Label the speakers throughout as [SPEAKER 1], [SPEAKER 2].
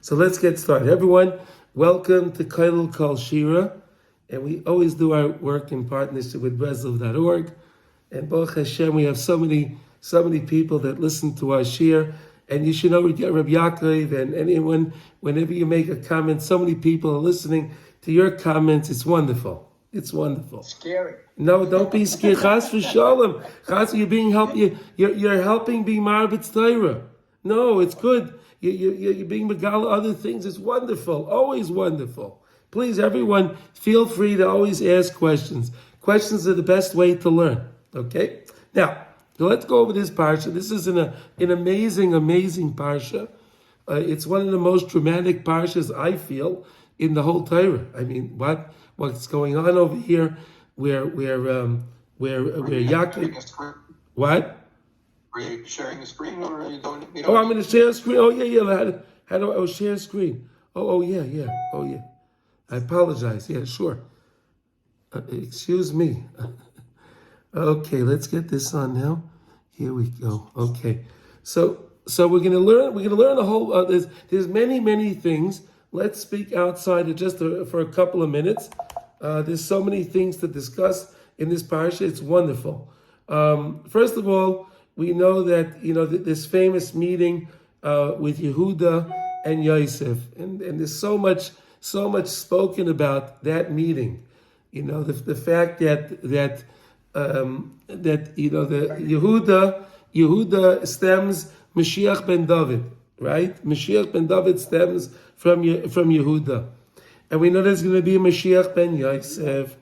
[SPEAKER 1] So let's get started. Everyone, welcome to Kailul Kol Shira. And we always do our work in partnership with Breslov.org. And Baruch Hashem, we have so many people that listen to our shir. And you should know Reb Yaakov and anyone, whenever you make a comment, so many people are listening to your comments. It's wonderful. It's wonderful.
[SPEAKER 2] Scary.
[SPEAKER 1] No, don't be scared. Chas v'shalom. Chas, you're helping be Marbitz Torah. No, it's good. You're being Megala other things. It's wonderful. Always wonderful. Please, everyone, feel free to always ask questions. Questions are the best way to learn. Okay? Now, let's go over this parsha. This is an amazing parsha. It's one of the most dramatic parshas, I feel, in the whole Torah. I mean, what's going on over here? Where Yaakov? What?
[SPEAKER 2] Are you sharing a screen or are you don't?
[SPEAKER 1] Oh, I'm going to share a screen. Oh yeah. How do I share a screen? Oh yeah. Oh yeah. I apologize. Yeah, sure. Excuse me. Okay, let's get this on now. Here we go. Okay, so we're gonna learn a whole. There's many things. Let's speak outside of just for a couple of minutes. There's so many things to discuss in this parsha. It's wonderful. First of all, we know that this famous meeting with Yehuda and Yosef, and there's so much spoken about that meeting. The fact that the Yehuda stems Mashiach ben David, right? Mashiach ben David stems from Yehuda, and we know there's going to be a Mashiach ben Yosef.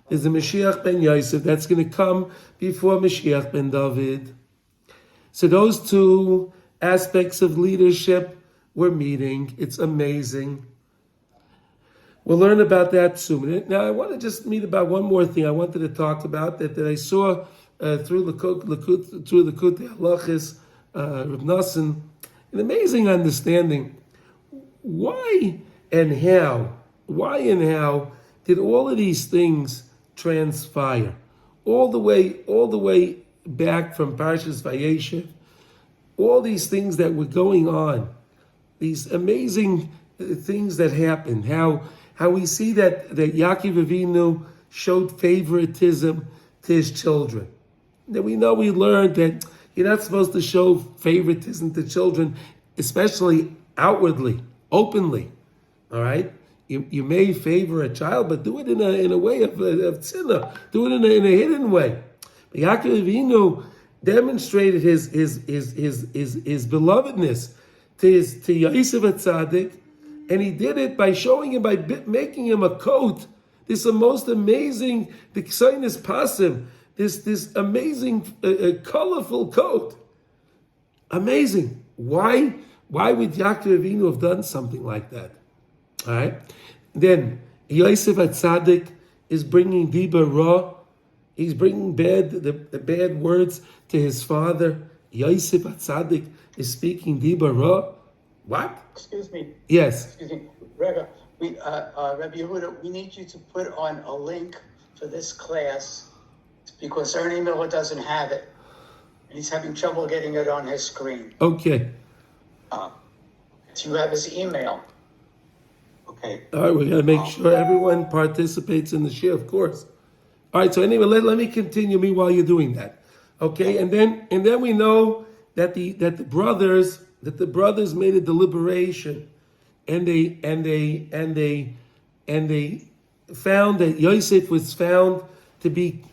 [SPEAKER 1] There's a Mashiach ben Yosef that's going to come before Mashiach ben David. So those two aspects of leadership were meeting. It's amazing. We'll learn about that soon. Now, I want to just meet about one more thing I wanted to talk about that I saw through the Halachis, Reb Nachman, an amazing understanding. Why and how did all of these things transpire? All the way back from Parshas Vayeshev, all these things that were going on, these amazing things that happened, how we see that Yaakov Avinu showed favoritism to his children. That we learned that you're not supposed to show favoritism to children, especially outwardly, openly. All right? You may favor a child, but do it in a way of tzina. Do it in a hidden way. But Yaakov Avinu demonstrated his belovedness to Yosef HaTzadik, and he did it by showing him, by making him a coat. This most amazing, the Ksainis Pasim, this amazing, colorful coat. Amazing. Why would Yaakov Avinu have done something like that? All right. Then Yosef HaTzadik is bringing Diba Ra. He's bringing the bad words to his father. Yosef HaTzadik is speaking Diba Ra. What?
[SPEAKER 2] Excuse me.
[SPEAKER 1] Yes.
[SPEAKER 2] Excuse me, Rebbe. Rebbe Yehuda, we need you to put on a link for this class because Ernie Miller doesn't have it, and he's having trouble getting it on his screen.
[SPEAKER 1] Okay.
[SPEAKER 2] Do you have his email? Okay.
[SPEAKER 1] All right, we got to make sure everyone participates in the share, of course. All right. So anyway, let me continue. Meanwhile, you're doing that. Okay, and then we know that the brothers made a deliberation, and they found that Yosef was found to be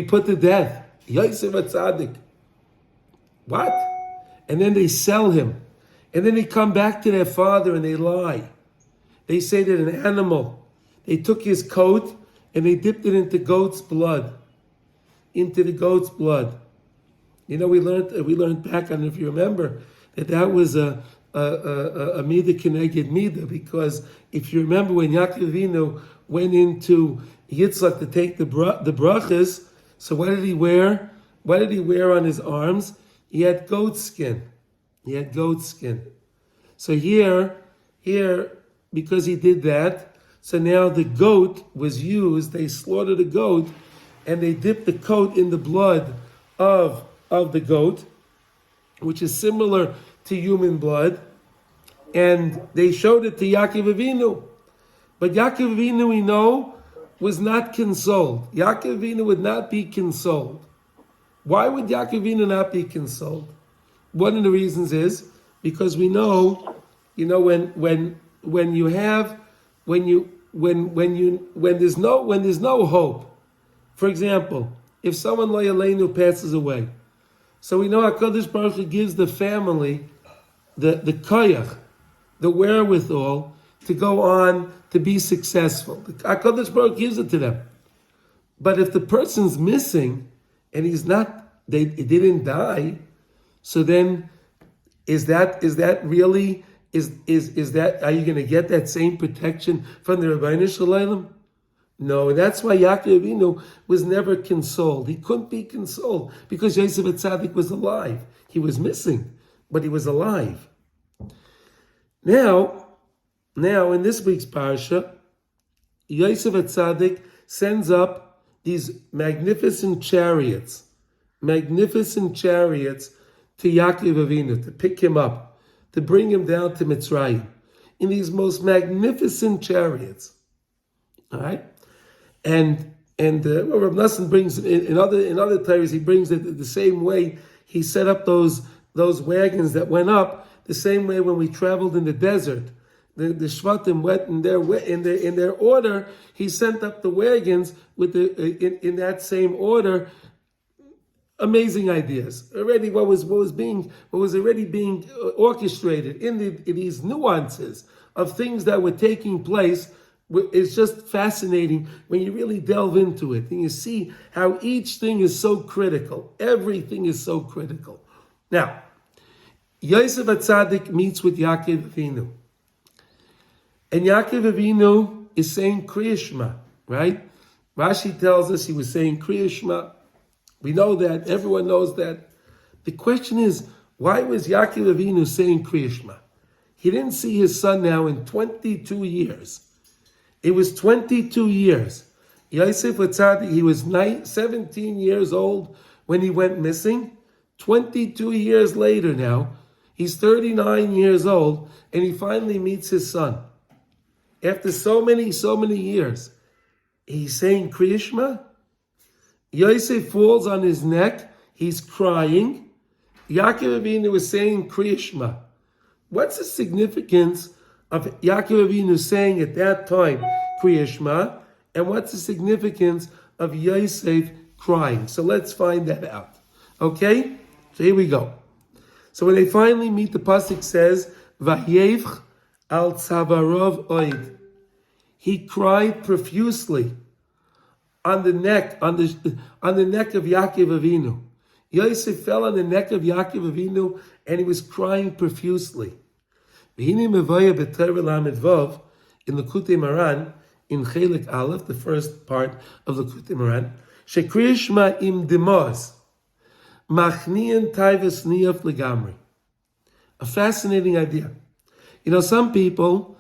[SPEAKER 1] put to death. Yosef HaTzadik. What? And then they sell him, and then they come back to their father and they lie. They say that an animal. They took his coat and they dipped it into goat's blood. Into the goat's blood. We learned back, I don't know if you remember, that was a midah keneged midah, because if you remember when Yaakov Avinu went into Yitzchak to take the brachas, so what did he wear? What did he wear on his arms? He had goat skin. So here, because he did that, so now the goat was used. They slaughtered a goat, and they dipped the coat in the blood of the goat, which is similar to human blood. and they showed it to Yaakov Avinu. But Yaakov Avinu, we know, was not consoled. Yaakov Avinu would not be consoled. Why would Yaakov Avinu not be consoled? One of the reasons is because we know, when there's no hope. For example, if someone lo yaleinu passes away, so we know HaKadosh Baruch Hu gives the family the koyach, the wherewithal to go on to be successful. HaKadosh Baruch Hu gives it to them. But if the person's missing and they didn't die, so then is that really are you going to get that same protection from the Rebbeinu Shalom? No, and that's why Yaakov Avinu was never consoled. He couldn't be consoled because Yosef Atzadik was alive. He was missing, but he was alive. Now in this week's parasha, Yosef Atzadik sends up these magnificent chariots to Yaakov Avinu to pick him up, to bring him down to Mitzrayim, in these most magnificent chariots. All right. And Reb Nachman brings in other Torahs, he brings it the same way he set up those wagons that went up the same way when we traveled in the desert. The Shvatim went in their order. He sent up the wagons with in that same order. Amazing ideas. Already, what was already being orchestrated in these nuances of things that were taking place. It's just fascinating when you really delve into it and you see how each thing is so critical. Everything is so critical. Now, Yosef Atzadik meets with Yaakov Avinu. And Yaakov Avinu is saying Kriat Shema, right? Rashi tells us he was saying Kriat Shema. We know that. Everyone knows that. The question is, why was Yaakov Avinu saying Kriat Shema? He didn't see his son now in 22 years. It was 22 years. Yosef Atzadik, he was 17 years old when he went missing. 22 years later now, he's 39 years old, and he finally meets his son. After so many years, he's saying Kriat Shema. Yosef falls on his neck. He's crying. Yaakov Avinu is saying Kriat Shema. What's the significance of Yaakov Avinu saying at that time Kriat Shema, and what's the significance of Yosef crying? So let's find that out. Okay? So here we go. So when they finally meet, the pasuk says, "Vayevch al tzavarov oid." He cried profusely on the neck of Yaakov Avinu. Yosef fell on the neck of Yaakov Avinu, and he was crying profusely. V'hine mevaya b'Torah lamed vav in Likutei Moharan in Chelik Aleph, the first part of the Likutei Moharan, sheKriat Shema im demos machnian taivas niyaf legamri. A fascinating idea. Some people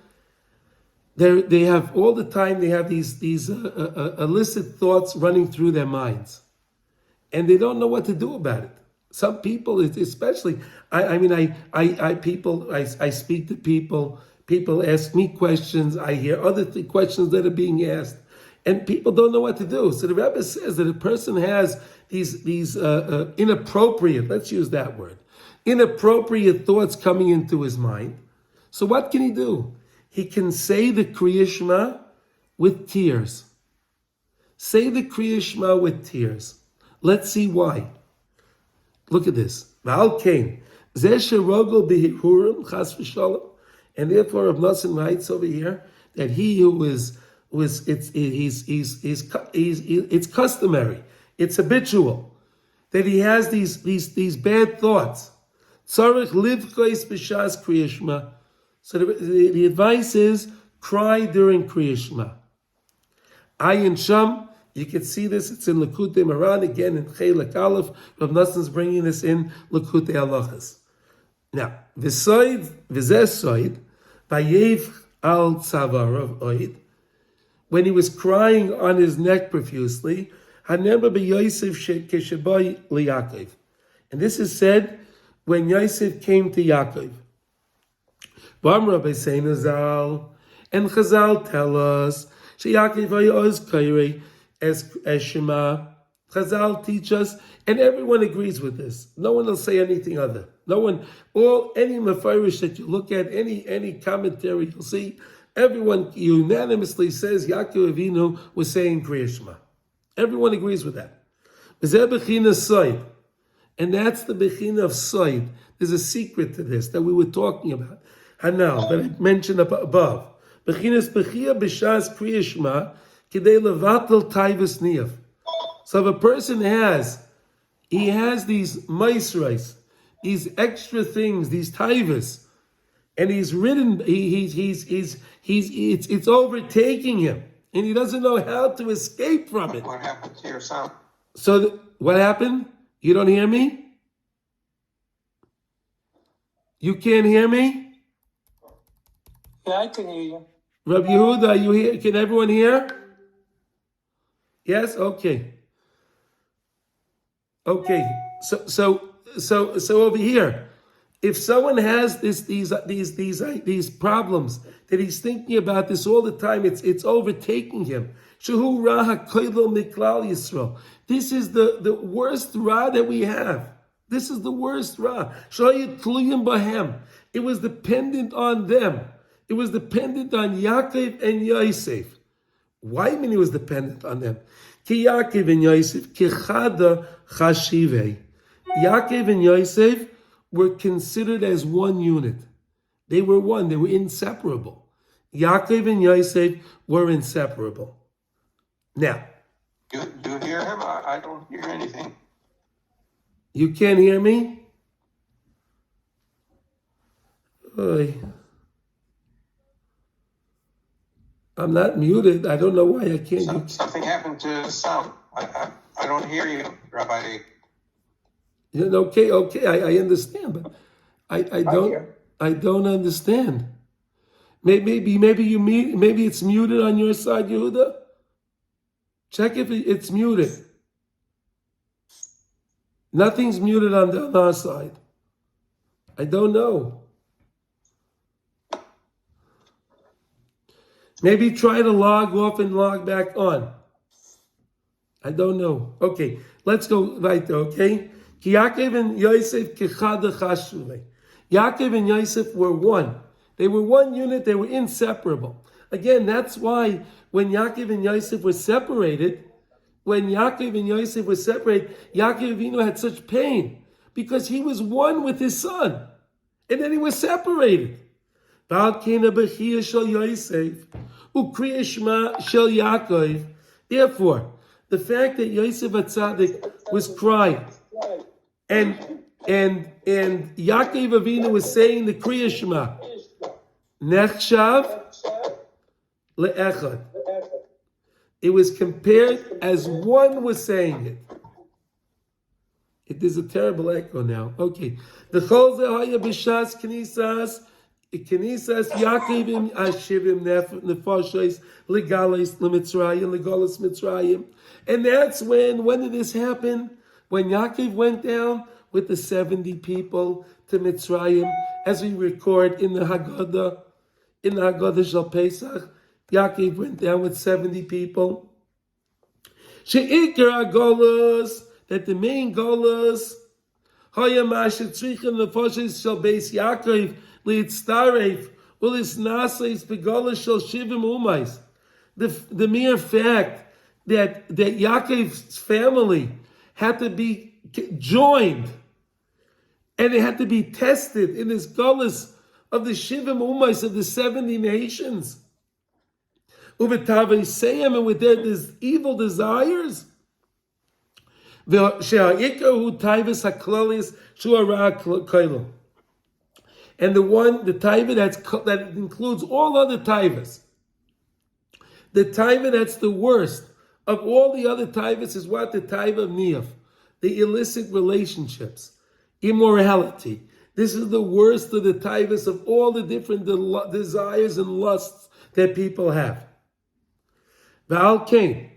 [SPEAKER 1] they have all the time. They have these illicit thoughts running through their minds, and they don't know what to do about it. Some people, especially, I speak to people. People ask me questions. I hear other questions that are being asked, and people don't know what to do. So the Rebbe says that a person has these inappropriate, let's use that word, inappropriate thoughts coming into his mind. So what can he do? He can say the Kriat Shema with tears. Say the Kriat Shema with tears. Let's see why. Look at this. V'al kain, zeh sherogel b'hirurim chas v'shalom. And therefore, Reb Nachman writes over here that it's customary, it's habitual that he has these bad thoughts. Tzarich livkois b'shas Kriat Shema. So the advice is cry during Kriat Shema. Ayin Sham, you can see this. It's in Likutei Moharan again in Chelik Aleph. Reb Nachman's bringing this in Likutei Halachas. Now, v'zesoid vayev al tzavarav oid. When he was crying on his neck profusely, hanemba b'Yosef keshaboy liYaakov. And this is said when Yosef came to Yaakov. V'amra b'seinu zal, and Chazal tell us sheYaakov hayos kairei as Shema. Chazal teach us, and everyone agrees with this. No one will say anything other. No one, any mefarish that you look at, any commentary you'll see, everyone unanimously says Yaakov Avinu was saying Kriat Shema. Everyone agrees with that. V'zeh bechina soid, and that's the bechina of soid. There's a secret to this that we were talking about. Hanal, that I mentioned above. Bechinas bechia b'shas Kriat Shema kidei levatel taivas niyav. So if a person has these maisrais, these extra things, these taivas, and he's ridden, it's overtaking him, and he doesn't know how to escape from it.
[SPEAKER 3] What happened to your sound?
[SPEAKER 1] So what happened? You don't hear me? You can't hear me?
[SPEAKER 4] Yeah, I can hear you.
[SPEAKER 1] Rabbi Yehuda, are you here? Can everyone hear? Yes? Okay. Okay. So over here, if someone has these problems that he's thinking about this all the time, it's overtaking him. Shehu Ra HaKoilo Miklal Yisrael. This is the worst Ra that we have. This is the worst Ra. Shayit Tluyim Bahem. It was dependent on them. It was dependent on Yaakov and Yosef. Why do you mean it was dependent on them? Ki Yaakov and Yosef, Kichada Chashivei. Yaakov and Yosef were considered as one unit. They were one. They were inseparable. Yaakov and Yosef were inseparable. Now,
[SPEAKER 3] Do you hear him? I don't hear anything.
[SPEAKER 1] you can't hear me? Oy. I'm not muted. I don't know why I can't.
[SPEAKER 3] Something happened to the sound. I don't hear you, Rabbi.
[SPEAKER 1] Okay, I understand, but I don't understand. Maybe it's muted on your side, Yehuda. Check if it's muted. Nothing's muted on our side. I don't know. Maybe try to log off and log back on. I don't know. Okay, let's go right there, okay? Yaakov and Yosef kechada chashuvei. Yaakov and Yosef were one. They were one unit. They were inseparable. Again, that's why when Yaakov and Yosef were separated, Yaakov Avinu had such pain because he was one with his son, and then he was separated. Therefore, the fact that Yosef HaTzadik was crying, and Yaakov Avinu was saying the Kriat Shema, Nechshav le'echad. It was compared as one was saying it. It is a terrible echo now. Okay. The Chol Zehaya B'Shas Knisas Yaakov Ashivim Nefashos Legales Lemitzrayim Legalas Mitzrayim. And that's when did this happen? When Yaakov went down with the 70 people to Mitzrayim, as we record in the Haggadah Shal Pesach, Yaakov went down with 70 people. She'ikar HaGolos, that the main Golos, Haya Masha Tzrichim Nefashos Shal Beis Yaakov Litztaref Ulis Nasais Begolos Shal Shivim Umais. The mere fact that Yaakov's family had to be joined, and it had to be tested in this Golos of the Shivim Umais of the 70 nations. Uvetavei and with their evil desires. And the taiva that includes all other taivas. The taiva that's the worst of all the other taivas is what? The taiva of niyaf, the illicit relationships, immorality. This is the worst of the taivas of all the different desires and lusts that people have. Baal Kain,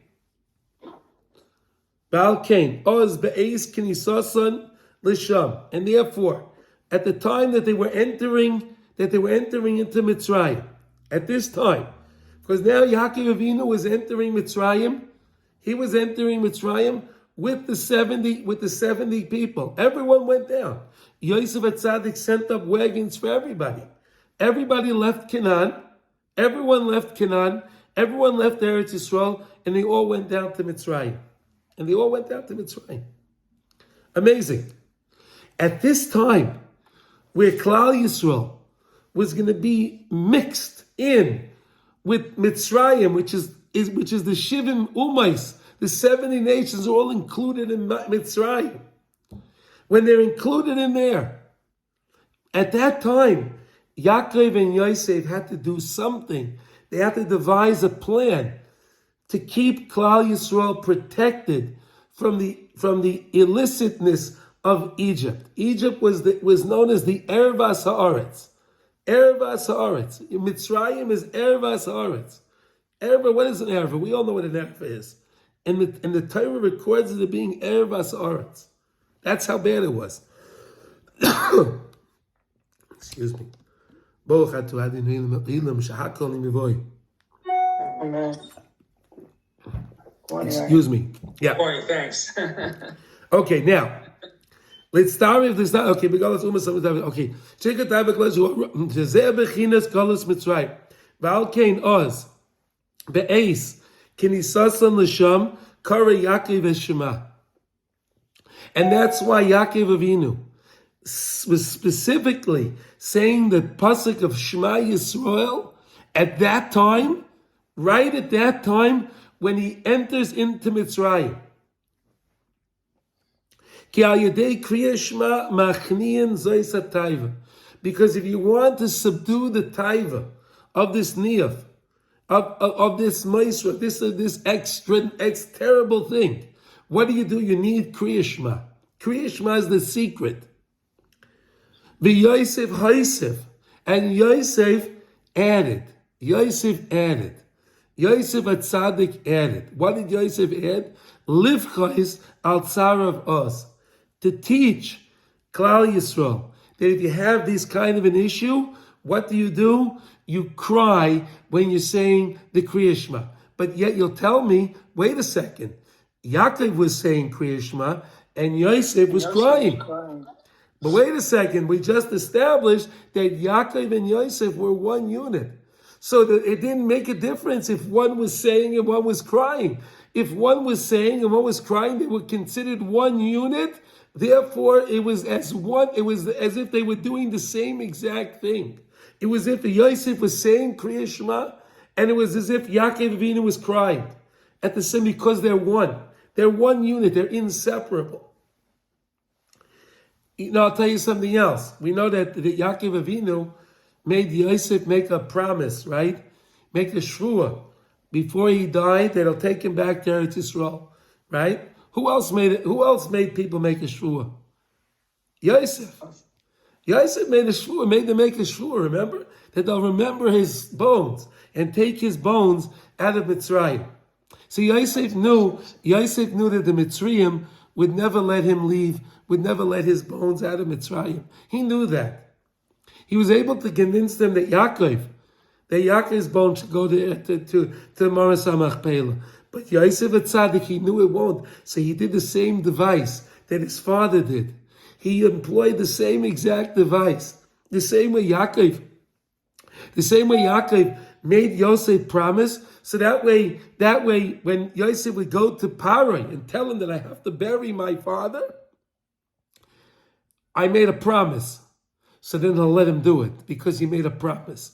[SPEAKER 1] Oz Be'ez Knisasan Lisham. And therefore, at the time that they were entering that they were entering into Mitzrayim. At this time. Because now Yaakov Avinu was entering Mitzrayim. He was entering Mitzrayim with the 70 people. Everyone went down. Yosef HaTzadik sent up wagons for everybody. Everybody left Canaan. Everyone left Canaan. Everyone left Eretz Yisrael, and they all went down to Mitzrayim. Amazing. At this time, where Klal Yisrael was going to be mixed in with Mitzrayim, which is the Shivim Umais, the 70 nations are all included in Mitzrayim. When they're included in there, at that time, Yaakov and Yosef had to do something. They had to devise a plan to keep Klal Yisrael protected from the illicitness of Egypt. Egypt was known as the Ervas Haaretz. Ervas Haaretz. Mitzrayim is Ervas Haaretz. Erva, what is an Erva? We all know what an Erva is. And the Torah records it as being Ervas Haaretz. That's how bad it was. Excuse me.
[SPEAKER 2] Amen.
[SPEAKER 1] Excuse me. Yeah.
[SPEAKER 4] Boy, thanks.
[SPEAKER 1] Okay, now let's start with this. Okay, okay. Check it out. Jezeh bechinas kolos Mitzrayim. V'al kein oz be'eis kinisasan l'sham kara Yaakov v'Shema. And that's why Yaakov Avinu was specifically saying the pasuk of Shema Yisrael at that time, right at that time when he enters into Mitzrayim. Because if you want to subdue the taiva of this niyaf, of this maisra, this terrible thing, what do? You need Kriya Shema. Kriya Shema is the secret. Yosef Haisef, and Yosef added. Yosef HaTzadik added. What did Yosef add? Livchais al tzarav os, to teach Klal Yisrael that if you have this kind of an issue, what do? You cry when you're saying the Kriya Shema. But yet you'll tell me, wait a second, Yaakov was saying Kriya Shema and Yosef was crying. But wait a second, we just established that Yaakov and Yosef were one unit. So that it didn't make a difference if one was saying and one was crying. If one was saying and one was crying, they were considered one unit. Therefore, it was as one. It was as if they were doing the same exact thing. It was as if Yosef was saying Kriya Shema, and it was as if Yaakov Avinu was crying at the same, because they're one. They're one unit. They're inseparable. I'll tell you something else. We know that Yaakov Avinu made Yosef make a promise, right? Make a shvua. Before he died, that he'll take him back to Eretz Yisrael, right? Who else made it? Who else made people make a shvua? Yosef. Yosef made a shvua, made them make a shvua, remember? That they'll remember his bones and take his bones out of Mitzrayim. So Yosef knew that the Mitzrayim would never let him leave, would never let his bones out of Mitzrayim. He knew that. He was able to convince them that Yaakov's bones should go to Maras HaMachpelah. But Yosef HaTzadik, he knew it won't. So he did the same device that his father did. He employed the same exact device. The same way Yaakov made Yosef promise. So that way, when Yosef would go to Parai and tell him that I have to bury my father, I made a promise. So then he'll let him do it because he made a promise.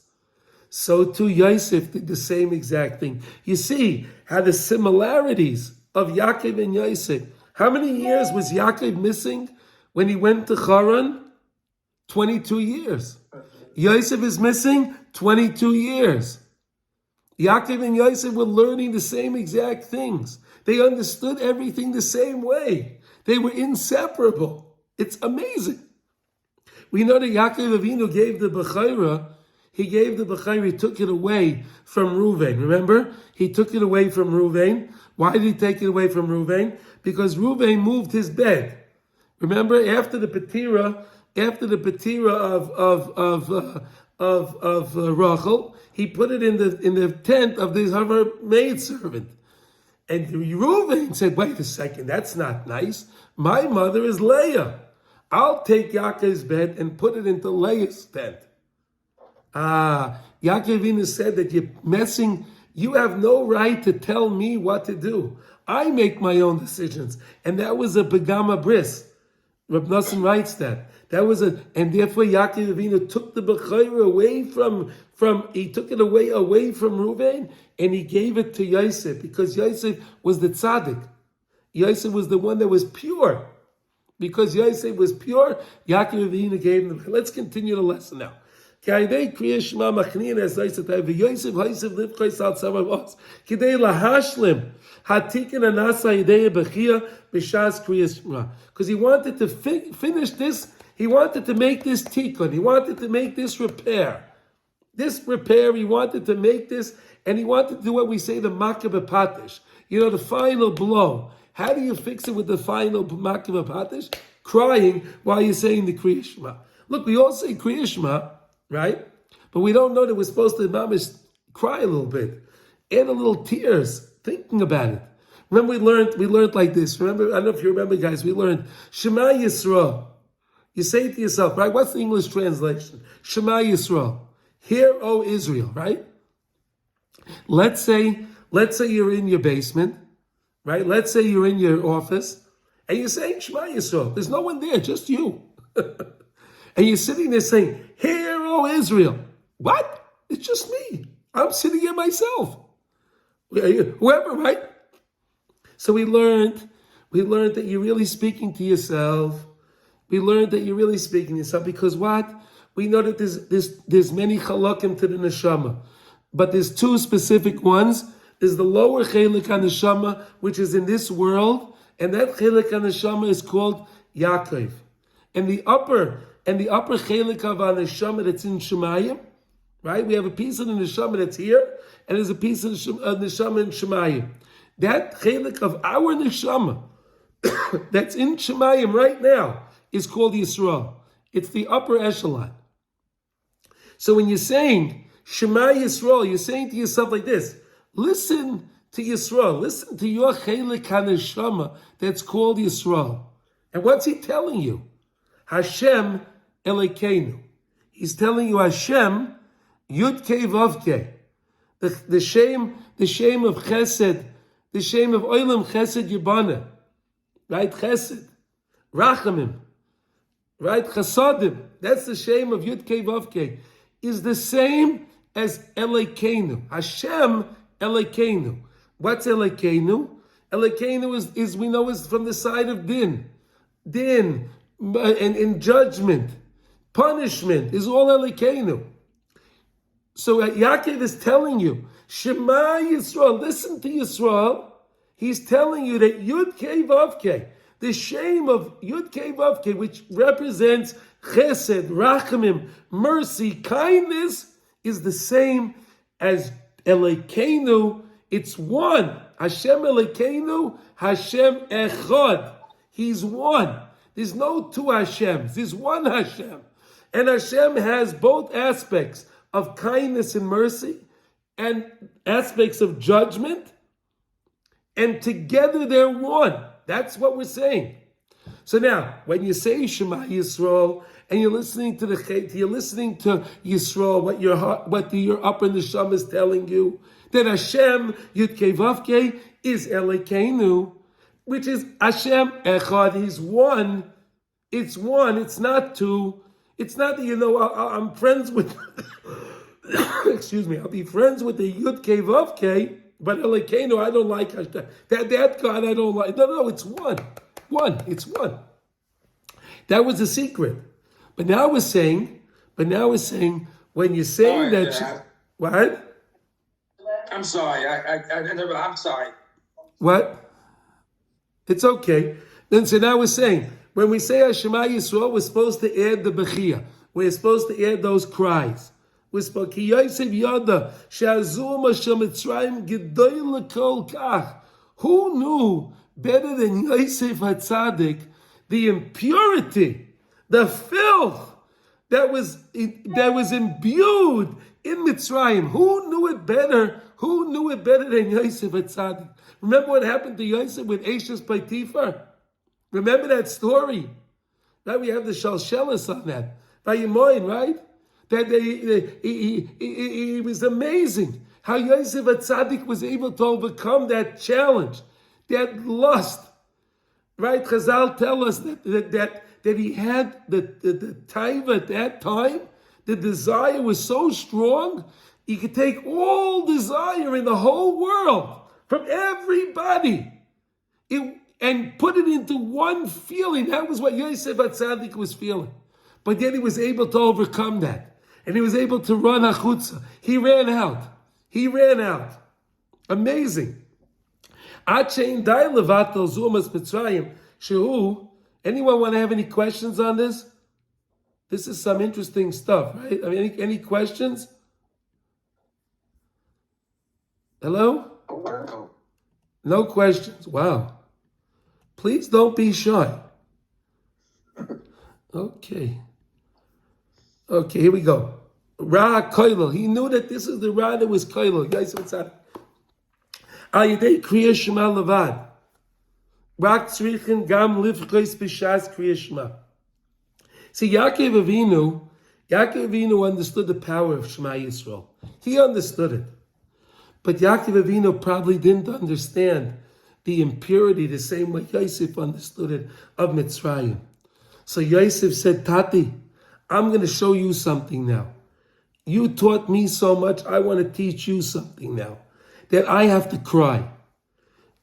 [SPEAKER 1] So too Yosef did the same exact thing. You see how the similarities of Yaakov and Yosef. How many years was Yaakov missing when he went to Haran? 22 years. Yosef is missing 22 years. Yaakov and Yosef were learning the same exact things. They understood everything the same way. They were inseparable. It's amazing. We know that Yaakov Avinu gave the Bechorah. He took it away from Reuven. Remember? He took it away from Reuven. Why did he take it away from Reuven? Because Reuven moved his bed. Remember, after the Petira Rachel. He put it in the tent of her maidservant. And Reuven said, "Wait a second, that's not nice. My mother is Leah. I'll take Yaakov's bed and put it into Leah's tent." Yaakov Avinu said that you're messing. You have no right to tell me what to do. I make my own decisions, and that was a begama bris. Reb Nachman writes that and therefore Yaakov Avinu took the bechayra away from he took it away from Reuven, and he gave it to Yosef because Yosef was the tzaddik. Yosef was the one that was pure. Because Yosef was pure, Yaakov Avinu gave him. Let's continue the lesson now. Kidei lahashlim hatikin anasa idei bechia b'shas kriyas Shema. Because he wanted to finish this. He wanted to make this tikkun. He wanted to make this repair. He wanted to make this, and he wanted to do what we say, the makah b'patish. The final blow. How do you fix it with the final makah b'patish? Crying while you're saying the Kriat Shema. Look, we all say Kriat Shema, right? But we don't know that we're supposed to mamish cry a little bit, add a little tears, thinking about it. Remember, we learned like this. Remember, I don't know if you remember, guys. We learned Shema Yisrael. You say it to yourself, right? What's the English translation? Shema Yisrael. Hear, O Israel, right? Let's say you're in your basement, right? Let's say you're in your office, and you're saying Shema Yisrael. There's no one there, just you. And you're sitting there saying, "Hear, O Israel." What? It's just me. I'm sitting here myself. Whoever, right? So we learned that you're really speaking to yourself. We learned that you're really speaking to yourself because what? We know that there's many chalakim to the neshama, but there's two specific ones. There's the lower chelik neshama, which is in this world, and that chelik neshama is called Yaakov. And the upper chelik of neshama that's in Shemayim, right? We have a piece of the neshama that's here, and there's a piece of the neshama in Shemayim. That chelik of our neshama that's in Shemayim right now is called Yisrael. It's the upper echelon. So when you're saying Shema Yisrael, you're saying to yourself like this: listen to Yisrael, listen to your chelik haneshama that's called Yisrael. And what's he telling you? Hashem Elokeinu. He's telling you Hashem Yud Kei Vav Kei. The shame of Chesed, the shame of Olam Chesed Yibana, right? Chesed, Rachamim, right? Chasadim. That's the shame of Yud Kei Vav Kei. Is the same as Elokeinu. Hashem Elokeinu. What's Elokeinu? Elokeinu is we know is from the side of din, and in judgment, punishment is all Elokeinu. So Yaakov is telling you, Shema Yisrael, listen to Yisrael. He's telling you that Yud Kei Vav Kei, the shame of Yud Kei Vav Kei, which represents Chesed, Rachamim, mercy, kindness, is the same as Elokeinu. It's one. Hashem Elokeinu, Hashem Echad. He's one. There's no two Hashems. There's one Hashem. And Hashem has both aspects of kindness and mercy and aspects of judgment. And together they're one. That's what we're saying. So now, when you say Shema Yisrael, and you're listening to you're listening to Yisrael, what your upper neshama is telling you, that Hashem Yud Kei Vav Kei is Elokeinu, which is Hashem Echad. He's one. It's one. It's not two. It's not that I'm friends with. Excuse me. I'll be friends with the Yud Kei Vav Kei, but Elokeinu I don't like. That God I don't like. No. It's one. It's one. That was the secret. But now we're saying when you're saying that, what?
[SPEAKER 3] I'm sorry. I'm sorry.
[SPEAKER 1] What? It's okay. Then so now we're saying when we say Shema Yisrael, we're supposed to add the bechia. We're supposed to add those cries. We're supposed Ki Yosef Yada Shazum Hashem Mitzrayim Gedoy Lekol Kach. Who knew better than Yosef HaTzadik the impurity, the filth that was imbued in Mitzrayim. Who knew it better? Who knew it better than Yosef HaTzadik? Remember what happened to Yosef with Eshes Potiphar? Remember that story? Right? We have the Shalshelis on that. Vayimoin, right? That he was amazing how Yosef HaTzadik was able to overcome that challenge, that lust. Right? Chazal tell us that he had the taiva at that time. The desire was so strong, he could take all desire in the whole world from everybody and put it into one feeling. That was what Yosef HaTzadik was feeling. But then he was able to overcome that. And he was able to run achutza. He ran out. Amazing. Anyone want to have any questions on this? This is some interesting stuff, right? I mean, any questions? Hello? No questions. Wow. Please don't be shy. Okay, here we go. Ra Koilo. He knew that this is the Ra that was Koilo. Guys, what's that? Ayidei Kriya Shema Levad. Rak tzrichen gam livchos b'shas Kriya Shema. See, Yaakov Avinu understood the power of Shema Yisrael. He understood it. But Yaakov Avinu probably didn't understand the impurity the same way Yosef understood it of Mitzrayim. So Yosef said, Tati, I'm going to show you something now. You taught me so much, I want to teach you something now. That I have to cry.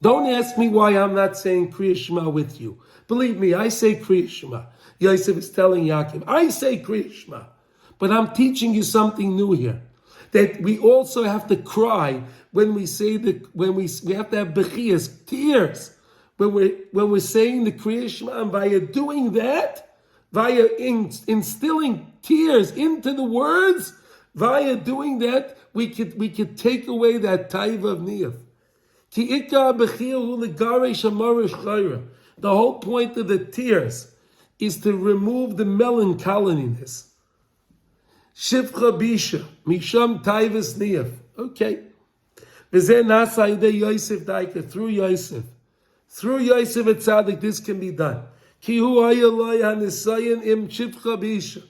[SPEAKER 1] Don't ask me why I'm not saying Kriya Shema with you. Believe me, I say Kriya Shema. Yosef is telling Yaakov, I say Kriya Shema. But I'm teaching you something new here. That we also have to cry when we say we have to have bechiyas, tears. When we're saying the Kriya Shema, and via doing that, via instilling tears into the words, via doing that, we could take away that taiva of niyaf. The whole point of the tears is to remove the melancholiness. Shivcha bisha, misham taivas niyaf. Okay. V'zeh nasa yidei Yosef daika, through Yosef. Through Yosef HaTzadik, this can be done. Ki hu hayaloi hanisayin im shivcha bisha.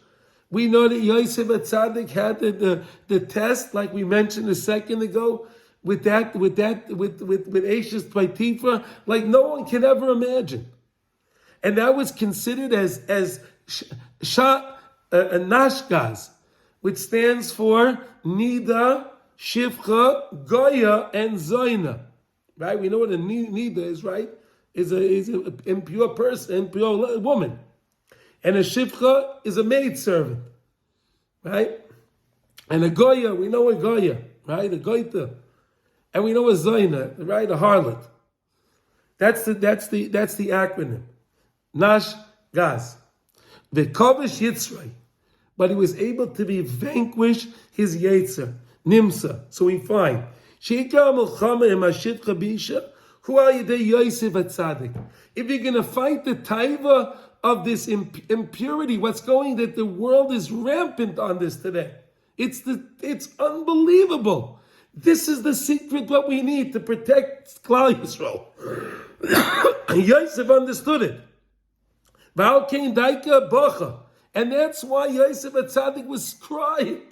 [SPEAKER 1] We know that Yosef HaTzadik had the test, like we mentioned a second ago, with Eshes Potiphar, like no one can ever imagine. And that was considered as Nashgaz, which stands for Nida, Shivcha, Goya, and Zoina. Right? We know what a Nida is, right? Is an impure person, impure woman. And a Shivcha is a maidservant. Right? And a Goya, we know a Goya, right? A Goita. And we know a Zoina, right? A harlot. That's the acronym. Nash Gaz. V'kovish Yitzray. But he was able to be vanquish his Yetzer. Nimsa. So we find. Sheikah Melchama Imashit Chabisha. Who are you, Yosef HaTzadik? If you're going to fight the taiva of this impurity, what's going that the world is rampant on this today. It's unbelievable. This is the secret what we need to protect Klal Yisrael. Yosef understood it. And that's why Yosef HaTzadik was crying.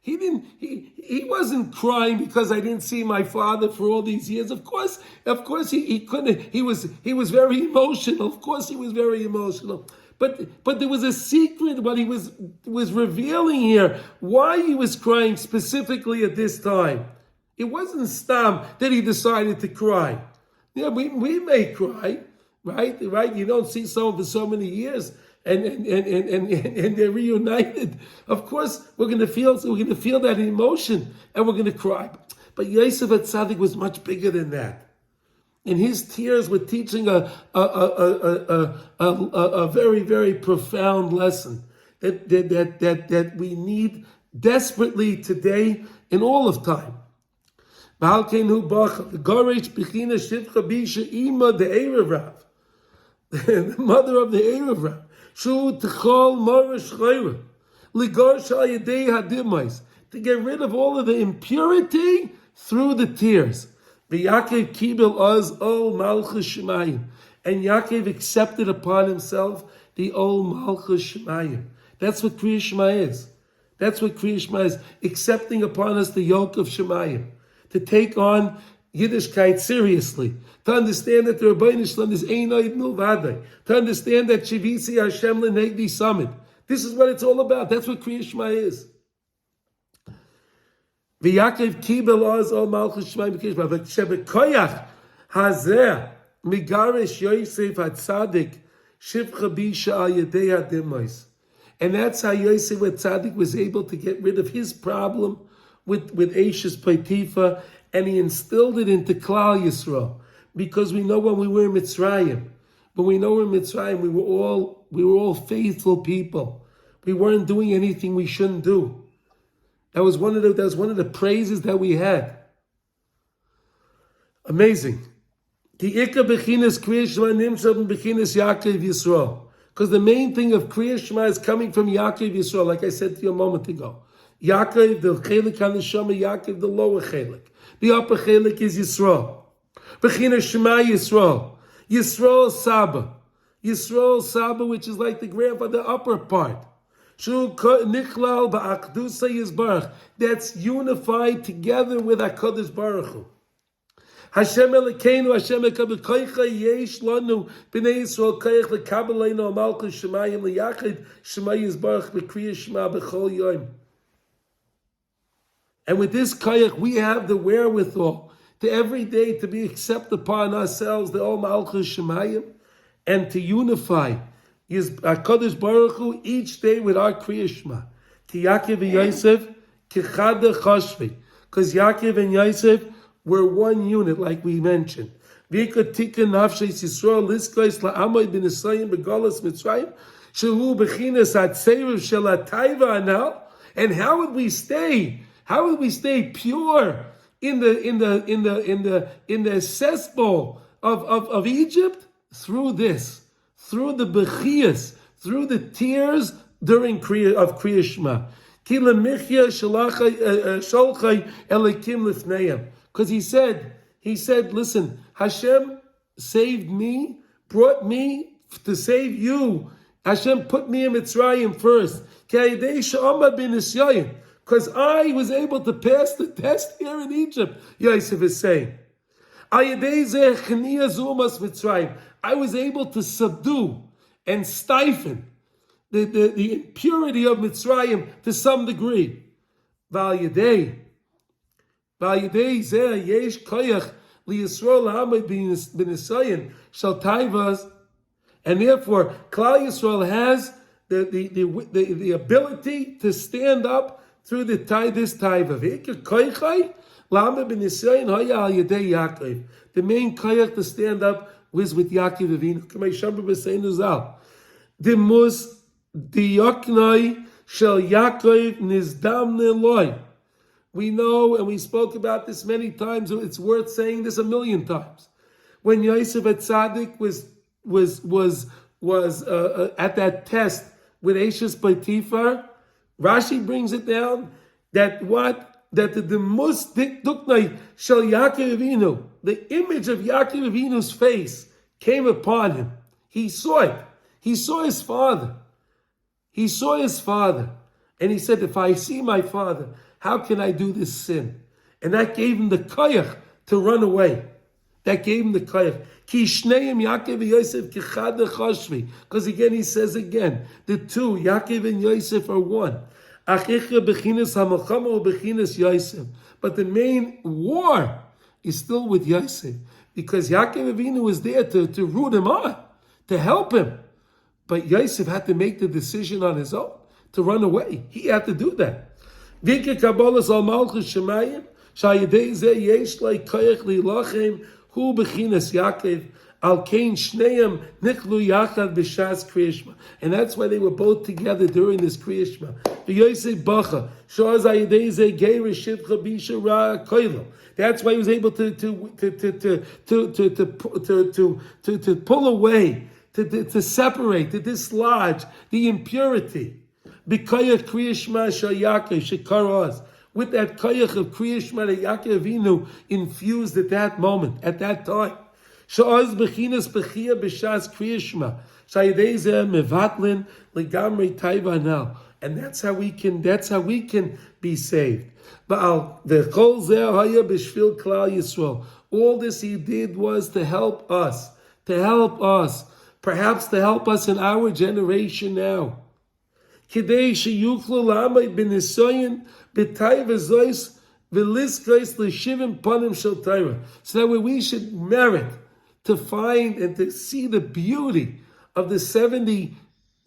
[SPEAKER 1] He wasn't crying because I didn't see my father for all these years. Of course he couldn't. He was very emotional. Of course he was very emotional. But there was a secret what he was revealing here. Why he was crying specifically at this time. It wasn't Stam that he decided to cry. Yeah, we may cry, right? You don't see someone for so many years. And they're reunited. Of course, we're going to feel that emotion, and we're going to cry. But Yosef HaTzadik was much bigger than that, and his tears were teaching a very, very profound lesson that we need desperately today in all of time. The mother of the Erev Rav. Ligor shayadei hadimais, to get rid of all of the impurity through the tears. V'Yaakov kibel oz ol malchus shemayim, and Yaakov accepted upon himself the ol malchus shemayim. That's what Kriat Shema is. That's what Kriat Shema is, accepting upon us the yoke of Shemayim, to take on Yiddishkeit seriously, to understand that the Rebbi Nachman is Einoid Milvadai, to understand that Shivisi Hashem L'Negdi Summit. This is what it's all about. That's what Kriat Shema is. V'Yaakov kibel oz ol malchus Shemayim b'Kriat Shema, v'shebekoyach hazeh migaresh Yosef hatzadik shivcha bisha al yedei hadimos. And that's how Yosef Tzaddik was able to get rid of his problem with Eishes Potiphar, and he instilled it into Klal Yisrael. Because we know when we were in Mitzrayim, we were all faithful people. We weren't doing anything we shouldn't do. That was one of the praises that we had. Amazing. The Ikka Bechinas Kriat Shema Nimshad Bechinas Yaakov Yisrael. Because the main thing of Kriat Shema is coming from Yaakov Yisrael, like I said to you a moment ago. Yaakov, the chelik haneshama, Yaakov, the lower chelik. The upper chelik is Yisrael. Bechinas Shema Yisrael. Yisrael Saba. Yisrael Saba, which is like the grandfather, the upper part. Shu nichlal ba'akdusa yizbarach. That's unified together with HaKadosh Baruch Hu. Hashem Elokeinu, Hashem Ekabel Koicha Yesh Lanu Bnei Yisrael Koich Lekabeleinu Malchus Shemayim Liyachid Shema Yizbarach B'Kriyas Shema B'Chol Yom. And with this koich, we have the wherewithal to every day to be accept upon ourselves the Ol Malchus Shemayim, and to unify HaKadosh Baruch Hu each day with our Kriyas Shema. Ki Yaakov and Yosef Kichada Chashvi, because Yaakov and Yosef were one unit, like we mentioned. And how would we stay? How would we stay pure in the cesspool of Egypt? Through this, through the bechias, through the tears during Kriat Shema. Because he said, listen, Hashem saved me, brought me to save you. Hashem put me in Mitzrayim first. Because I was able to pass the test here in Egypt, Yosef is saying. I was able to subdue and stifle the impurity of Mitzrayim to some degree. And therefore, Klal Yisrael has the ability to stand up through this taiva. The main koyach to stand up was with Yaakov Avinu. The mus diyoknoi shel Yaakov nizdamne loy. We know, and we spoke about this many times, it's worth saying this 1,000,000 times. When Yosef Tzaddik was at that test with Eishes Potiphar, Rashi brings it down that the mus duknai shel Yaakov Avinu, the image of Yaakov Avinu's face came upon him. He saw it. He saw his father. He saw his father. And he said, if I see my father, how can I do this sin? And that gave him the koyach to run away. That gave him the koyach. Ki shneim Yaakov and Yosef kichad chashvi. Because again, he says again, the two, Yaakov and Yosef are one. Achicha bechinas hamachama bechinas Yosef. But the main war is still with Yosef. Because Yaakov Avinu was there to root him on, to help him. But Yosef had to make the decision on his own to run away. He had to do that. Vike Kabbalas al Malchus Shemayim, Shayadei Zeh Yesh Lei Koyach Lilachem, Hu Bechinas Yaakov, Al Kain Shneim Nichlu Yachad B'Shas Kriat Shema. And that's why they were both together during this Kriat Shema. V'Yosef Bacha, Shaz Ayadei Zeh Geirish Shivcha Bisha Ra Koilo. That's why he was able to pull away, to separate, to dislodge the impurity. b'koyach Kriat Shema shel Yaakov shekaros. With that koyach of Kriat Shema that Yaakov Avinu infused at that moment, at that time. Sha'oz bechinas bechia b'shas Kriat Shema. Sha'yidei mevatlin legamrei taiva now. And that's how we can be saved. All this he did was to help us, perhaps to help us in our generation now. So that way we should merit to find and to see the beauty of the 70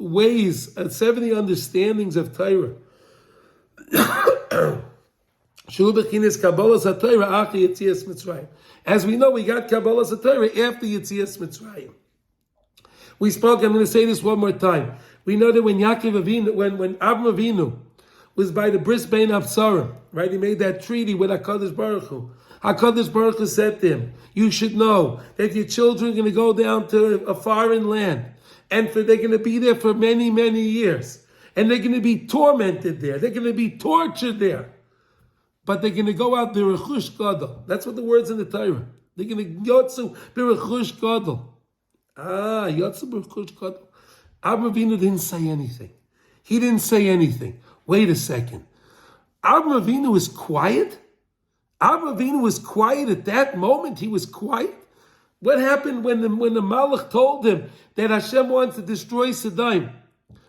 [SPEAKER 1] ways, 70 understandings of Torah. As we know, we got Kabbalas Torah after Yetzias Mitzrayim. We spoke, I'm going to say this one more time. We know that when Yaakov Avinu, when Avram Avinu was by the Bris Bein Absarim, right? He made that treaty with HaKadosh Baruch Hu. HaKadosh Baruch Hu said to him, you should know that your children are going to go down to a foreign land, and they're going to be there for many, many years. And they're going to be tormented there. They're going to be tortured there. But they're going to go out b'rechush gadol. That's what the words in the Torah. They're going to yotzu b'rechush gadol. Yotzu b'rechush gadol. Avraham Avinu didn't say anything. He didn't say anything. Wait a second. Avraham Avinu was quiet? Avraham Avinu was quiet at that moment? He was quiet? What happened when the Malach told him that Hashem wants to destroy Sodom?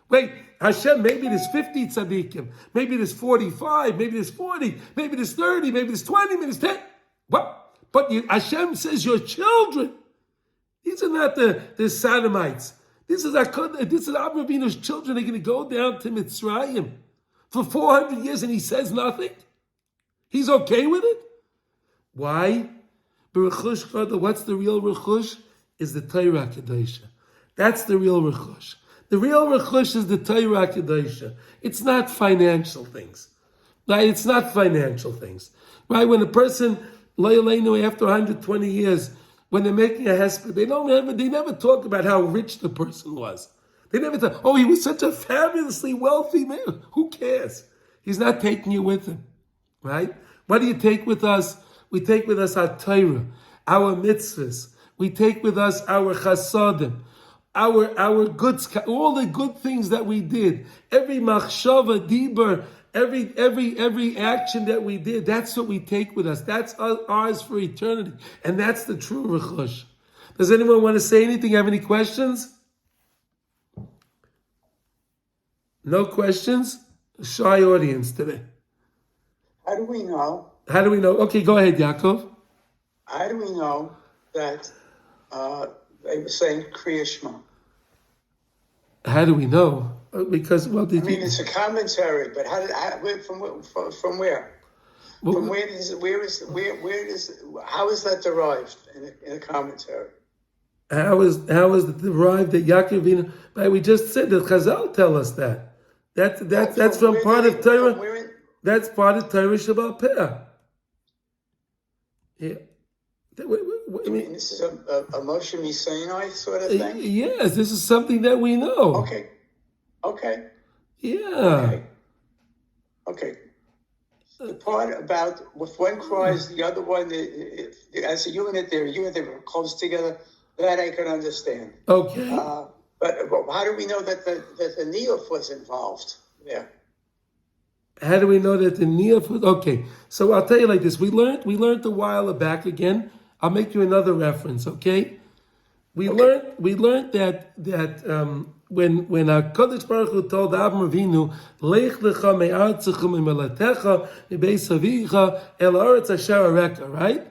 [SPEAKER 1] Wait, Hashem, maybe there's 50 tzaddikim, maybe there's 45, maybe there's 40, maybe there's 30, maybe there's 20, maybe there's 10. What? But Hashem says your children. These are not the Sodomites. This is Avraham Avinu's children. They're going to go down to Mitzrayim for 400 years and he says nothing? He's okay with it? Why? What's the real rechush? Is the Torah Kedosha. That's the real rechush. The real rechush is the Torah Kedosha. It's not financial things. Right? It's not financial things. Right? When a person, after 120 years, when they're making a hesped, they never talk about how rich the person was. They never talk, he was such a fabulously wealthy man. Who cares? He's not taking you with him. Right? What do you take with us? We take with us our Torah, our mitzvahs. We take with us our chasadim, our good, all the good things that we did. Every machshava, dibur, every action that we did, that's what we take with us. That's ours for eternity. And that's the true rechush. Does anyone want to say anything? Have any questions? No questions? Shy audience today.
[SPEAKER 2] How do we know?
[SPEAKER 1] Okay, go ahead, Yaakov.
[SPEAKER 2] How do we know that they were saying Kriat Shema?
[SPEAKER 1] How do we know? Because,
[SPEAKER 2] it's a commentary, but from where? Well, how is that derived in a commentary?
[SPEAKER 1] How is it derived that Yaakov Avinu? We just said that Chazal tell us that. That's from part of Torah. That's part of Torah Shabbat Peh. Yeah.
[SPEAKER 2] This is a Moshe Sinai sort of thing?
[SPEAKER 1] Yes, this is something that we know.
[SPEAKER 2] Okay.
[SPEAKER 1] Yeah.
[SPEAKER 2] Okay. The part about if one cries, the other one, as a unit, they're close together, that I can understand.
[SPEAKER 1] Okay.
[SPEAKER 2] But how do we know that the Neoph was involved there?
[SPEAKER 1] How do we know that the Neoph was? Okay, so I'll tell you like this. We learned a while back again. I'll make you another reference, okay? We learned that when HaKadosh Baruch Hu told Avraham Avinu, Lech lecha me'artzecha me'melatecha me'beis avicha el haaretz asher areka, right?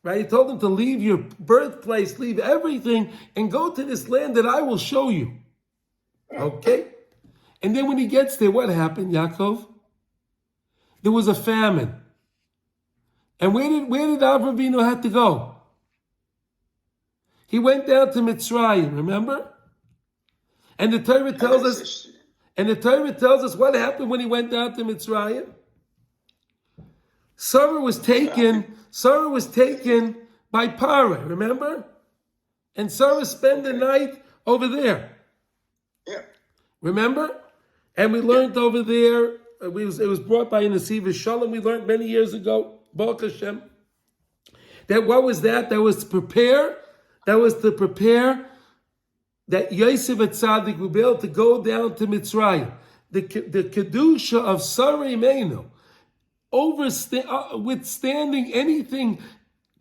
[SPEAKER 1] Right? He told him to leave your birthplace, leave everything, and go to this land that I will show you. Okay? And then when he gets there, what happened, Yaakov? There was a famine. And where did Avraham Avinu have to go? He went down to Mitzrayim, remember? And the Torah tells us what happened when he went down to Mitzrayim. Sarah was taken by Parah, remember? And Sarah spent the night over there.
[SPEAKER 2] Yeah.
[SPEAKER 1] Remember? And we learned over there, it was brought by Nesiva Shalom, we learned many years ago, Baruch Hashem, that what was that? That was to prepare that Yosef Atzadik would be able to go down to Mitzrayim. The Kedusha of Sarah Imenu, withstanding anything,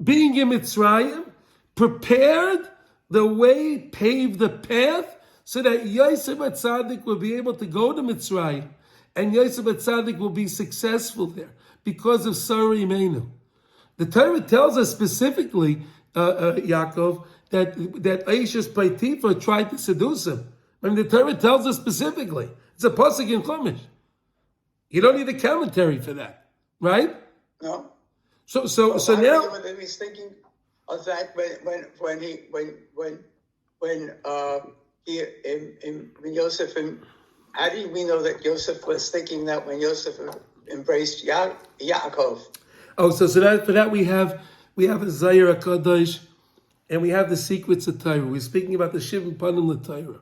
[SPEAKER 1] being in Mitzrayim, prepared the way, paved the path, so that Yosef Atzadik will be able to go to Mitzrayim, and Yosef Atzadik will be successful there because of Sarah Imenu. The Torah tells us specifically, Yaakov, that Aishas Potiphar tried to seduce him. I mean, the Torah tells us specifically. It's a pasuk in Chumash. You don't need a commentary for that, right?
[SPEAKER 2] No.
[SPEAKER 1] So now
[SPEAKER 2] he's thinking of that when Yosef, and how do we know that Yosef was thinking that when Yosef embraced Yaakov?
[SPEAKER 1] Oh, so that for that we have a Zayir HaKadosh, and we have the secrets of Torah. We're speaking about the Shivim Panim LeTorah.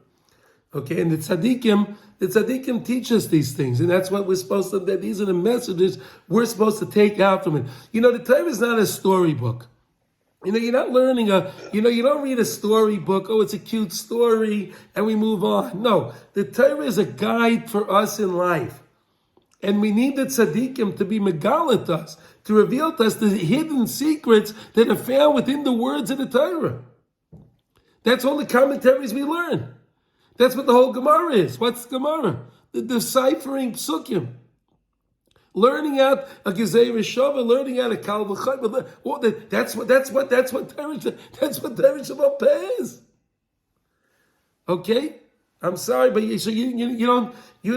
[SPEAKER 1] Okay, and the tzaddikim teach us these things, and that's what we're supposed to. These are the messages we're supposed to take out from it. You know, the Torah is not a storybook. You know, you're not learning you don't read a storybook. Oh, it's a cute story, and we move on. No, the Torah is a guide for us in life, and we need the tzaddikim to be megalit us, to reveal to us the hidden secrets that are found within the words of the Torah. That's all the commentaries we learn. That's what the whole Gemara is. What's Gemara? The deciphering psukim. Learning out a Gezei Rishava, learning out a Kal V'chai. That's what Torah Shabbat is. Okay? I'm sorry, but you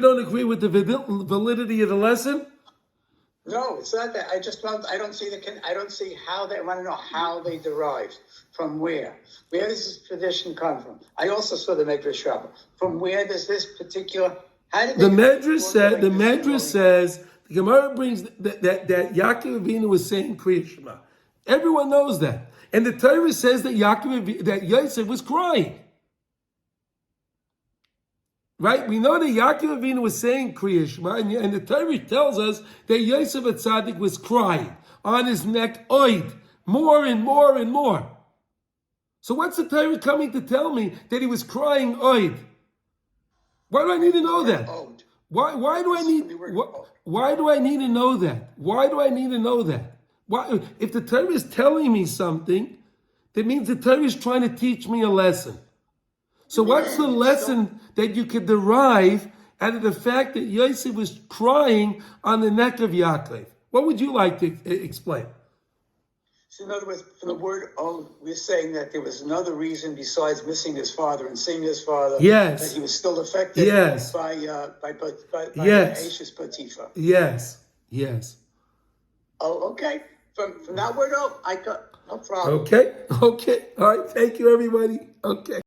[SPEAKER 1] don't agree with the validity of the lesson?
[SPEAKER 2] No, it's not that. I don't see how they want to know how they derived from where. Where does this tradition come from? I also saw the Medrash Rabbah. From where does this particular? How did
[SPEAKER 1] the Medrash says the Gemara brings that Yaakov Avinu was saying Kriat Shema. Everyone knows that, and the Torah says that Yosef was crying. Right? We know that Yaakov Avinu was saying Kriat Shema, and the Torah tells us that Yosef Atzadik was crying on his neck, oid, more and more and more. So what's the Torah coming to tell me that he was crying oid? Why do I need to know that? Why do I need to know that? Why do I need to know that? Why, if the Torah is telling me something, that means the Torah is trying to teach me a lesson. So what's the lesson that you could derive out of the fact that Yosef was crying on the neck of Yaakov? What would you like to explain?
[SPEAKER 2] So in other words, from the word we're saying that there was another reason besides missing his father and seeing his father.
[SPEAKER 1] Yes.
[SPEAKER 2] That he was still affected.
[SPEAKER 1] Yes.
[SPEAKER 2] By
[SPEAKER 1] yes.
[SPEAKER 2] Aishas Potiphar.
[SPEAKER 1] Yes. Yes.
[SPEAKER 2] Oh, okay. From that word, I got no problem.
[SPEAKER 1] Okay. All right. Thank you, everybody. Okay.